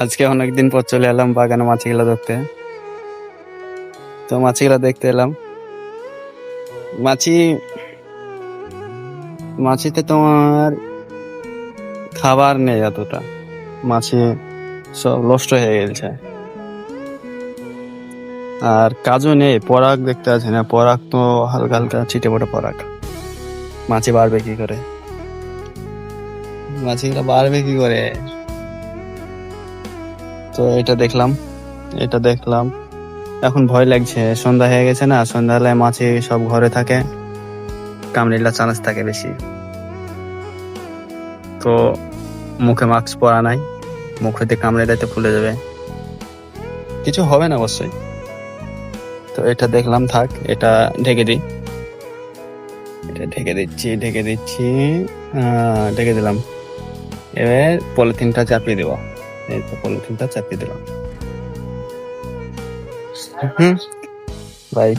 আজকে অনেকদিন পর চলে এলাম বাগানে মাছিগুলো ধরতে। তো মাছিগুলো দেখতে এলাম। মাছি মাছিতে তোমার খাবার নেই এতটা। মাছি সব নষ্ট হয়ে গেছে। আর কাজও নেই, পরাগ দেখতে আছে না, পরাগ তো হালকা হালকা ছিটে পড়ে পরাগ। মাছি বাড়বে কি করে? মাছিগুলো বাড়বে কি করে? তো এটা দেখলাম এখন ভয় লাগছে। সন্ধ্যা হয়ে গেছে না, সন্ধ্যা হলে মাছি সব ঘরে থাকে, কামড়িলা চান্স থাকে বেশি। তো মুখে মাস্ক পরা নাই, মুখ হইতে কামড়ে দিতে ফুলে যাবে, কিছু হবে না অবশ্যই। তো এটা দেখলাম, থাক এটা ঢেকে দিই। এটা ঢেকে দিচ্ছি ঢেকে দিলাম। এবার পলিথিনটা চাপিয়ে দেবো। এই তো পলিথিনটা চাপিয়ে দিলাম। বাই।